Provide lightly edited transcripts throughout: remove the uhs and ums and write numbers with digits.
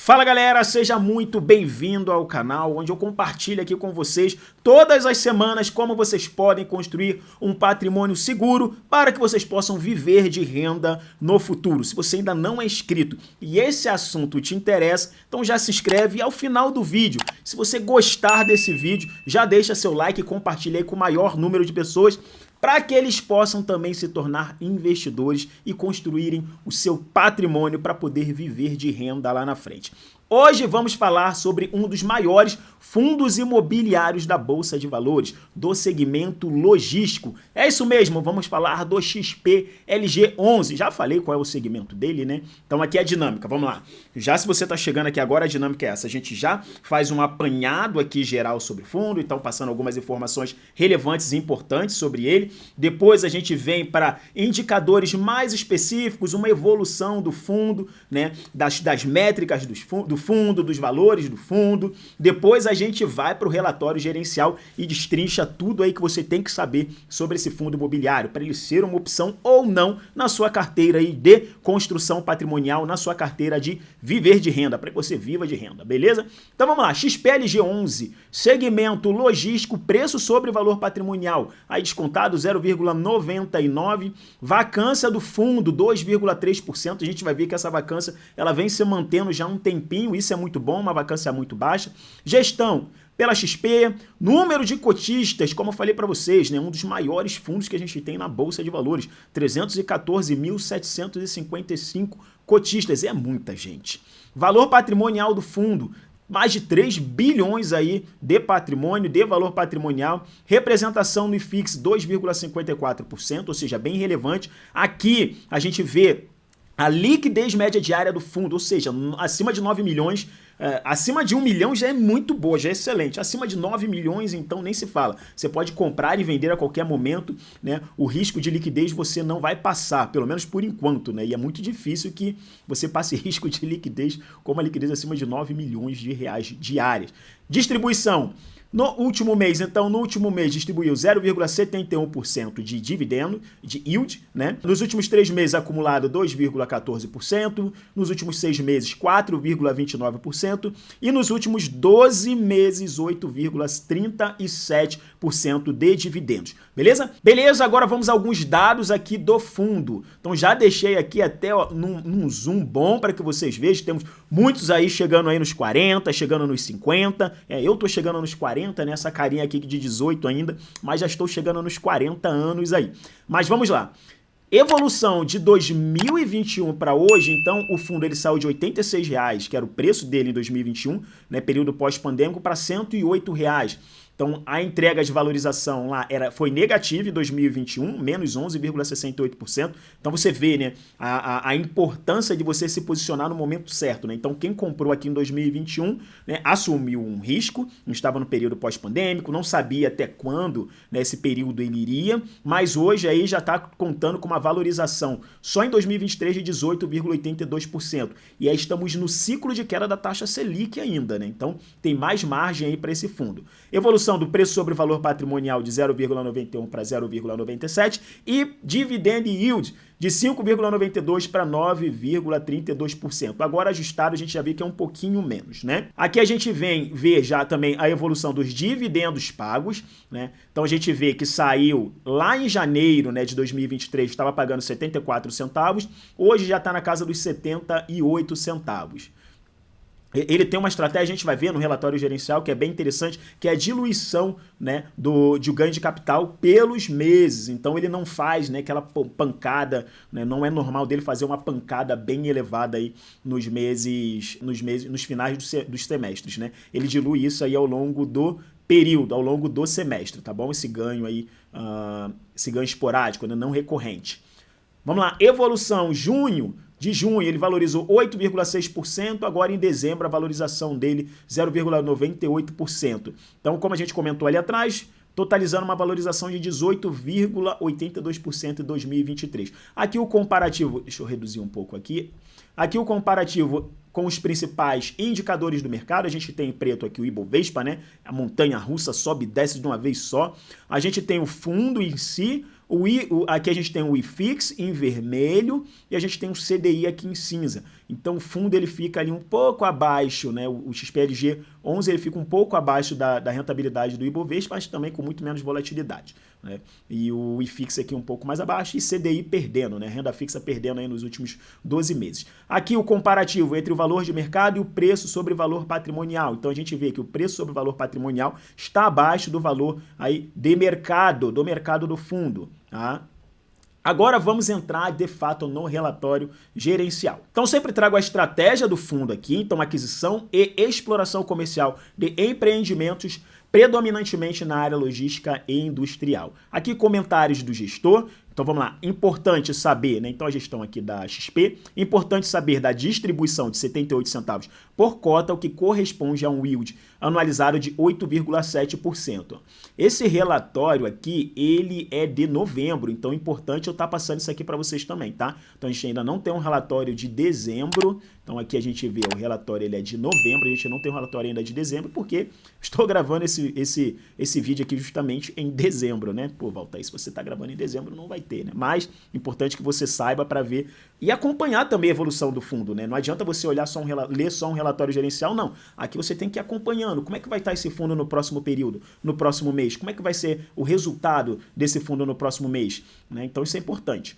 Fala galera, seja muito bem-vindo ao canal onde eu compartilho aqui com vocês todas as semanas como vocês podem construir um patrimônio seguro para que vocês possam viver de renda no futuro. Se você ainda não é inscrito e esse assunto te interessa, então já se inscreve e ao final do vídeo, se você gostar desse vídeo, já deixa seu like e compartilha aí com o maior número de pessoas para que eles possam também se tornar investidores e construírem o seu patrimônio para poder viver de renda lá na frente. Hoje vamos falar sobre um dos maiores fundos imobiliários da Bolsa de Valores, do segmento logístico. É isso mesmo, vamos falar do XP-LG11. Já falei qual é o segmento dele, né? Então aqui é a dinâmica, vamos lá. Já se você está chegando aqui agora, a dinâmica é essa. A gente já faz um apanhado aqui geral sobre o fundo, então passando algumas informações relevantes e importantes sobre ele. Depois a gente vem para indicadores mais específicos, uma evolução do fundo, né? Das métricas do fundo, dos valores do fundo. Depois a gente vai para o relatório gerencial e destrincha tudo aí que você tem que saber sobre esse fundo imobiliário, para ele ser uma opção ou não na sua carteira aí de construção patrimonial, na sua carteira de viver de renda, para que você viva de renda, beleza? Então vamos lá, XPLG11, segmento logístico, preço sobre valor patrimonial, aí descontado 0,99, vacância do fundo 2,3%, a gente vai ver que essa vacância ela vem se mantendo já há um tempinho, isso é muito bom, uma vacância muito baixa. Gestão pela XP, número de cotistas, como eu falei para vocês, né, um dos maiores fundos que a gente tem na Bolsa de Valores, 314.755 cotistas, é muita gente. Valor patrimonial do fundo, mais de 3 bilhões aí de patrimônio, de valor patrimonial, representação no IFIX 2,54%, ou seja, bem relevante. Aqui a gente vê a liquidez média diária do fundo, ou seja, acima de 9 milhões, acima de 1 milhão já é muito boa, já é excelente. Acima de 9 milhões, então, nem se fala. Você pode comprar e vender a qualquer momento, né? O risco de liquidez você não vai passar, pelo menos por enquanto, né? E é muito difícil que você passe risco de liquidez com uma liquidez acima de 9 milhões de reais diárias. Distribuição. No último mês, então, distribuiu 0,71% de dividendo, de yield, né? Nos últimos 3 meses, acumulado 2,14%, nos últimos 6 meses, 4,29% e nos últimos 12 meses, 8,37% de dividendos, beleza? Beleza, agora vamos a alguns dados aqui do fundo. Então, já deixei aqui até num zoom bom para que vocês vejam, temos muitos aí chegando aí nos 40, chegando nos 50, eu tô chegando nos 40, nessa carinha aqui de 18 ainda, mas já estou chegando nos 40 anos aí. Mas vamos lá. Evolução de 2021 para hoje, então o fundo ele saiu de R$ 86,00, que era o preço dele em 2021, né, período pós-pandêmico, para R$ 108,00. Então, a entrega de valorização lá foi negativa em 2021, menos 11,68%. Então, você vê, né, a importância de você se posicionar no momento certo, né? Então, quem comprou aqui em 2021, né, assumiu um risco, não estava no período pós-pandêmico, não sabia até quando, né, esse período ele iria, mas hoje aí já está contando com uma valorização só em 2023 de 18,82%. E aí estamos no ciclo de queda da taxa Selic ainda, né? Então, tem mais margem aí para esse fundo. Evolução do preço sobre valor patrimonial de 0,91 para 0,97 e dividend yield de 5,92 para 9,32%. Agora ajustado a gente já vê que é um pouquinho menos, né? Aqui a gente vem ver já também a evolução dos dividendos pagos, né? Então a gente vê que saiu lá em janeiro, né, de 2023, estava pagando 74 centavos, hoje já está na casa dos 78 centavos. Ele tem uma estratégia, a gente vai ver no relatório gerencial, que é bem interessante, que é a diluição, né, de ganho de capital pelos meses. Então ele não faz, né, aquela pancada, né, não é normal dele fazer uma pancada bem elevada aí nos finais dos semestres, né? Ele dilui isso aí ao longo do período, ao longo do semestre, tá bom? Esse ganho aí, esse ganho esporádico, né, não recorrente. Vamos lá, evolução, de junho ele valorizou 8,6%, agora em dezembro a valorização dele 0,98%. Então, como a gente comentou ali atrás, totalizando uma valorização de 18,82% em 2023. Aqui o comparativo, deixa eu reduzir um pouco aqui, aqui o comparativo com os principais indicadores do mercado, a gente tem em preto aqui o Ibovespa, né? A montanha russa sobe e desce de uma vez só. A gente tem o fundo em si, Aqui a gente tem o IFIX em vermelho e a gente tem o CDI aqui em cinza. Então o fundo ele fica ali um pouco abaixo, né? O XPLG 11 ele fica um pouco abaixo da rentabilidade do Ibovespa, mas também com muito menos volatilidade, né? E o IFIX aqui um pouco mais abaixo e CDI perdendo, né? Renda fixa perdendo aí nos últimos 12 meses. Aqui o comparativo entre o valor de mercado e o preço sobre valor patrimonial. Então a gente vê que o preço sobre valor patrimonial está abaixo do valor aí de mercado, do mercado do fundo, tá? Agora vamos entrar de fato no relatório gerencial. Então sempre trago a estratégia do fundo aqui, então aquisição e exploração comercial de empreendimentos predominantemente na área logística e industrial. Aqui comentários do gestor. Então vamos lá, importante saber, né? Então a gestão aqui da XP, importante saber da distribuição de 78 centavos por cota, o que corresponde a um yield anualizado de 8,7%. Esse relatório aqui, ele é de novembro, então é importante eu estar passando isso aqui para vocês também, tá? Então a gente ainda não tem um relatório de dezembro, então aqui a gente vê o relatório ele é de novembro, a gente não tem um relatório ainda de dezembro, porque estou gravando esse vídeo aqui justamente em dezembro, né? Pô, Valtair, se você está gravando em dezembro, não vai ter, né? Mas importante que você saiba para ver e acompanhar também a evolução do fundo, né? Não adianta você olhar ler só um relatório gerencial, não. Aqui você tem que ir acompanhando. Como é que vai estar esse fundo no próximo período, no próximo mês? Como é que vai ser o resultado desse fundo no próximo mês, né? Então isso é importante.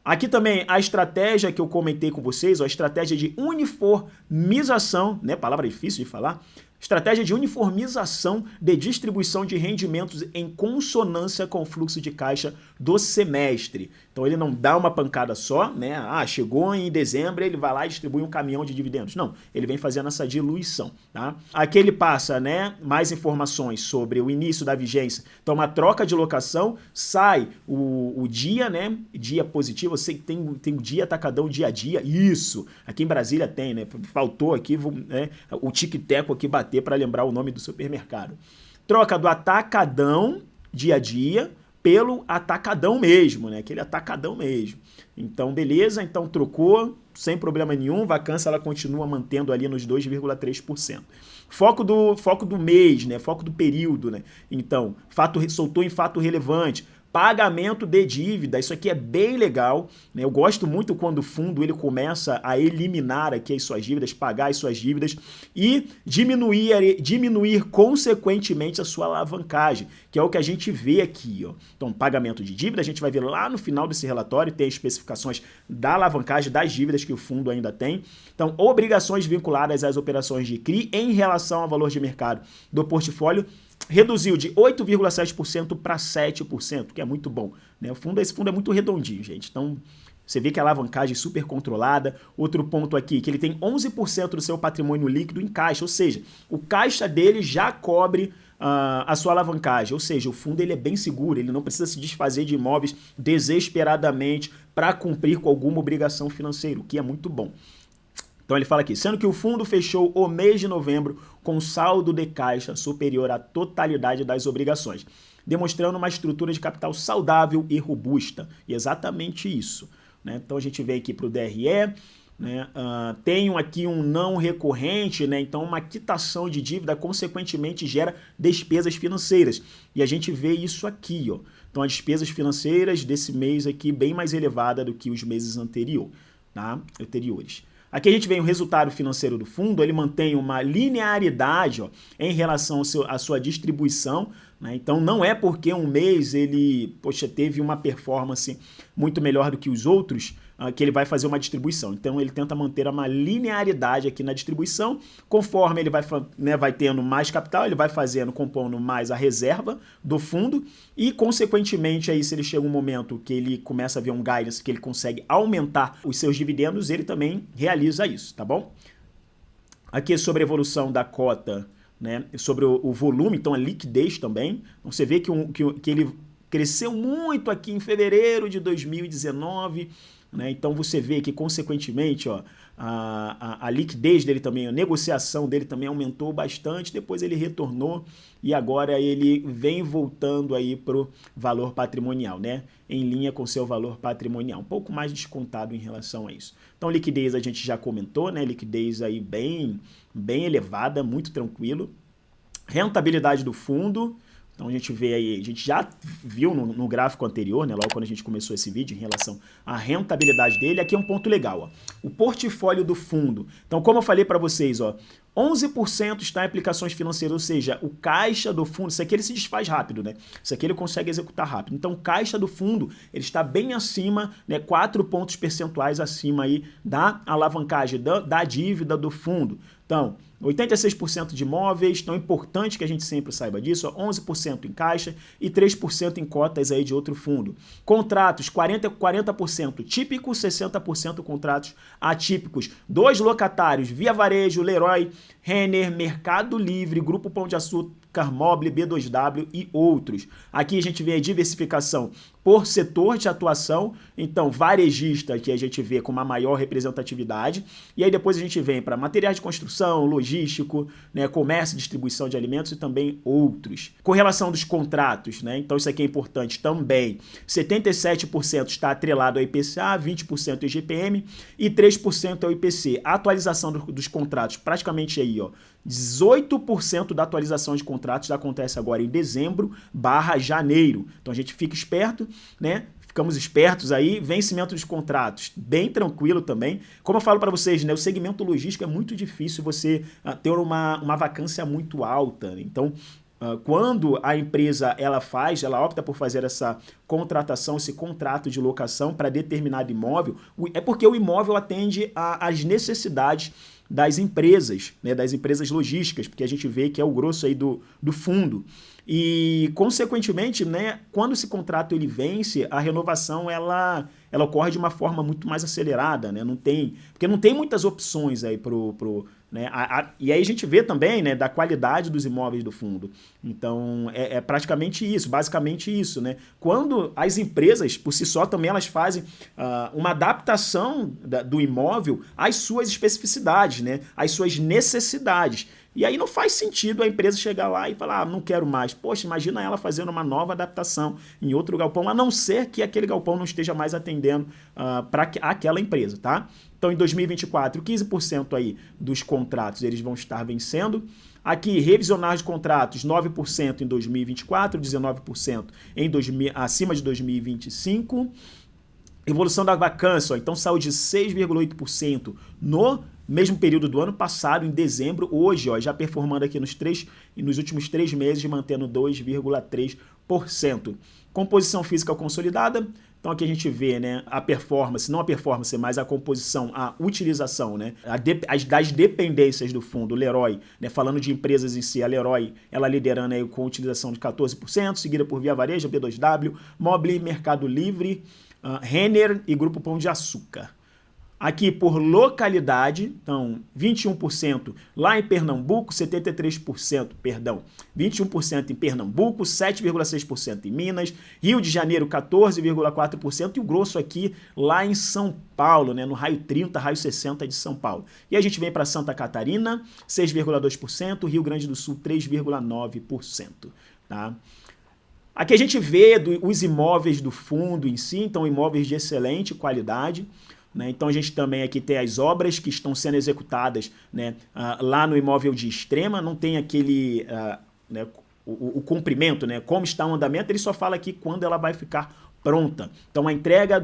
Aqui também a estratégia que eu comentei com vocês, a estratégia de uniformização, né? Palavra difícil de falar. Estratégia de uniformização de distribuição de rendimentos em consonância com o fluxo de caixa do semestre. Então ele não dá uma pancada só, né? Ah, chegou em dezembro, ele vai lá e distribui um caminhão de dividendos. Não, ele vem fazendo essa diluição, tá? Aqui ele passa, né, mais informações sobre o início da vigência. Então uma troca de locação, sai o dia, né? Dia positivo, eu sei que tem o dia atacadão, dia a dia, isso. Aqui em Brasília tem, né? Faltou aqui, né, o tic-teco aqui bater para lembrar o nome do supermercado. Troca do atacadão dia a dia pelo atacadão mesmo, né? Aquele atacadão mesmo. Então, beleza, então trocou, sem problema nenhum, vacância ela continua mantendo ali nos 2,3%. Foco do mês, né? Foco do período, né? Então, soltou em fato relevante. Pagamento de dívida, isso aqui é bem legal, né? Eu gosto muito quando o fundo ele começa a eliminar aqui as suas dívidas, pagar as suas dívidas e diminuir consequentemente a sua alavancagem, que é o que a gente vê aqui, ó. Então, pagamento de dívida, a gente vai ver lá no final desse relatório, tem as especificações da alavancagem das dívidas que o fundo ainda tem. Então, obrigações vinculadas às operações de CRI em relação ao valor de mercado do portfólio, reduziu de 8,7% para 7%, que é muito bom, né? Esse fundo é muito redondinho, gente. Então, você vê que a alavancagem é super controlada. Outro ponto aqui, que ele tem 11% do seu patrimônio líquido em caixa, ou seja, o caixa dele já cobre a sua alavancagem, ou seja, o fundo ele é bem seguro, ele não precisa se desfazer de imóveis desesperadamente para cumprir com alguma obrigação financeira, o que é muito bom. Então ele fala aqui, sendo que o fundo fechou o mês de novembro com saldo de caixa superior à totalidade das obrigações, demonstrando uma estrutura de capital saudável e robusta. E exatamente isso, né? Então a gente vem aqui para o DRE, né? Tenho aqui um não recorrente, né? Então uma quitação de dívida consequentemente gera despesas financeiras. E a gente vê isso aqui, ó. Então as despesas financeiras desse mês aqui bem mais elevada do que os meses anteriores. Aqui a gente vê o resultado financeiro do fundo, ele mantém uma linearidade, ó, em relação à sua distribuição, né? Então não é porque um mês ele, teve uma performance muito melhor do que os outros, que ele vai fazer uma distribuição. Então ele tenta manter uma linearidade aqui na distribuição, conforme ele vai tendo mais capital, ele vai compondo mais a reserva do fundo e, consequentemente, aí, se ele chega um momento que ele começa a ver um guidance, que ele consegue aumentar os seus dividendos, ele também realiza isso, tá bom? Aqui sobre a evolução da cota, né, sobre o volume, então a liquidez também. Então, você vê que ele cresceu muito aqui em fevereiro de 2019, né? Então você vê que, consequentemente, ó, a liquidez dele também, a negociação dele também aumentou bastante, depois ele retornou e agora ele vem voltando aí para o valor patrimonial, né? Em linha com seu valor patrimonial, um pouco mais descontado em relação a isso. Então liquidez a gente já comentou, né? Liquidez aí bem elevada, muito tranquilo. Rentabilidade do fundo, Então a gente vê aí, a gente já viu no gráfico anterior, né, logo quando a gente começou esse vídeo, em relação à rentabilidade dele. Aqui é um ponto legal, ó, o portfólio do fundo. Então, como eu falei para vocês, ó, 11% está em aplicações financeiras, ou seja, o caixa do fundo, isso aqui ele se desfaz rápido, né? Isso aqui ele consegue executar rápido. Então, o caixa do fundo, ele está bem acima, né, 4 pontos percentuais acima aí da alavancagem, da dívida do fundo. Então, 86% de imóveis, então é importante que a gente sempre saiba disso, ó, 11% em caixa e 3% em cotas aí de outro fundo. Contratos, 40% típicos, 60% contratos atípicos. 2 locatários, Via Varejo, Leroy, Renner, Mercado Livre, Grupo Pão de Açúcar, Mobile, B2W e outros. Aqui a gente vê a diversificação por setor de atuação, então varejista que a gente vê com uma maior representatividade, e aí depois a gente vem para materiais de construção, logístico, né, comércio e distribuição de alimentos e também outros. Correlação dos contratos, né, então isso aqui é importante também, 77% está atrelado ao IPCA, 20% ao IGPM e 3% ao IPC. A atualização dos contratos, praticamente aí, ó, 18% da atualização de contratos acontece agora em dezembro/janeiro. Então a gente fica esperto, né? Ficamos espertos aí, vencimento dos contratos, bem tranquilo também. Como eu falo para vocês, né, o segmento logístico é muito difícil você ter uma vacância muito alta. Então, quando a empresa ela opta por fazer essa contratação, esse contrato de locação para determinado imóvel, é porque o imóvel atende às necessidades das empresas, né, das empresas logísticas, porque a gente vê que é o grosso aí do fundo. E, consequentemente, né, quando esse contrato ele vence, a renovação ela ocorre de uma forma muito mais acelerada, né? Porque não tem muitas opções aí né? E aí a gente vê também, né, da qualidade dos imóveis do fundo. Então, é praticamente isso, basicamente isso, né? Quando as empresas, por si só, também elas fazem uma adaptação do imóvel às suas especificidades, né? Às suas necessidades. E aí não faz sentido a empresa chegar lá e falar, não quero mais. Poxa, imagina ela fazendo uma nova adaptação em outro galpão, a não ser que aquele galpão não esteja mais atendendo para aquela empresa, tá? Então, em 2024, 15% aí dos contratos eles vão estar vencendo. Aqui, revisionar de contratos, 9% em 2024, 19% acima de 2025. Evolução da vacância, ó, então saiu de 6,8% no mesmo período do ano passado, em dezembro, hoje, ó, já performando aqui nos últimos 3 meses, mantendo 2,3%. Composição física consolidada, então aqui a gente vê, né, a performance, não a performance, mas a composição, a utilização, né, das dependências do fundo, Leroy, né, falando de empresas em si, a Leroy, ela liderando aí com utilização de 14%, seguida por Via Varejo, B2W, Mobile, Mercado Livre, Renner e Grupo Pão de Açúcar. Aqui por localidade, então 21% lá em Pernambuco, 21% em Pernambuco, 7,6% em Minas, Rio de Janeiro 14,4% e o grosso aqui lá em São Paulo, né, no raio 30, raio 60 de São Paulo. E a gente vem para Santa Catarina, 6,2%, Rio Grande do Sul 3,9%, tá? Aqui a gente vê os imóveis do fundo em si, então imóveis de excelente qualidade, né? Então a gente também aqui tem as obras que estão sendo executadas, né, lá no imóvel de Extrema, não tem aquele, né, o comprimento, né, como está o andamento, ele só fala aqui quando ela vai ficar pronta. Então a entrega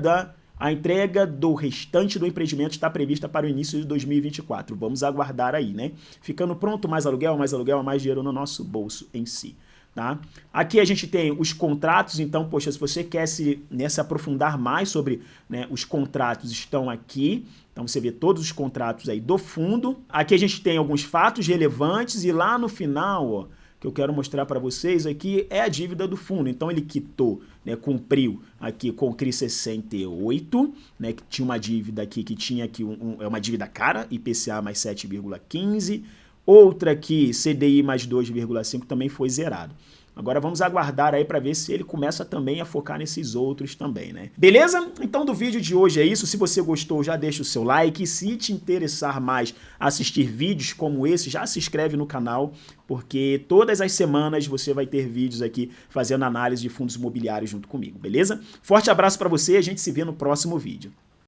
do restante do empreendimento está prevista para o início de 2024. Vamos aguardar aí, né? Ficando pronto, mais aluguel, mais dinheiro no nosso bolso em si. Tá? Aqui a gente tem os contratos, então, poxa, se você quer se aprofundar mais sobre, né, os contratos, estão aqui. Então você vê todos os contratos aí do fundo. Aqui a gente tem alguns fatos relevantes e lá no final, ó, que eu quero mostrar para vocês aqui é a dívida do fundo. Então ele quitou, né, cumpriu aqui com o CRI 68, né, que tinha uma dívida aqui que tinha aqui uma dívida cara, IPCA mais 7,15%. Outra aqui, CDI mais 2,5 também foi zerado. Agora vamos aguardar aí para ver se ele começa também a focar nesses outros também, né? Beleza? Então do vídeo de hoje é isso. Se você gostou, já deixa o seu like. Se te interessar mais assistir vídeos como esse, já se inscreve no canal, porque todas as semanas você vai ter vídeos aqui fazendo análise de fundos imobiliários junto comigo, beleza? Forte abraço para você e a gente se vê no próximo vídeo.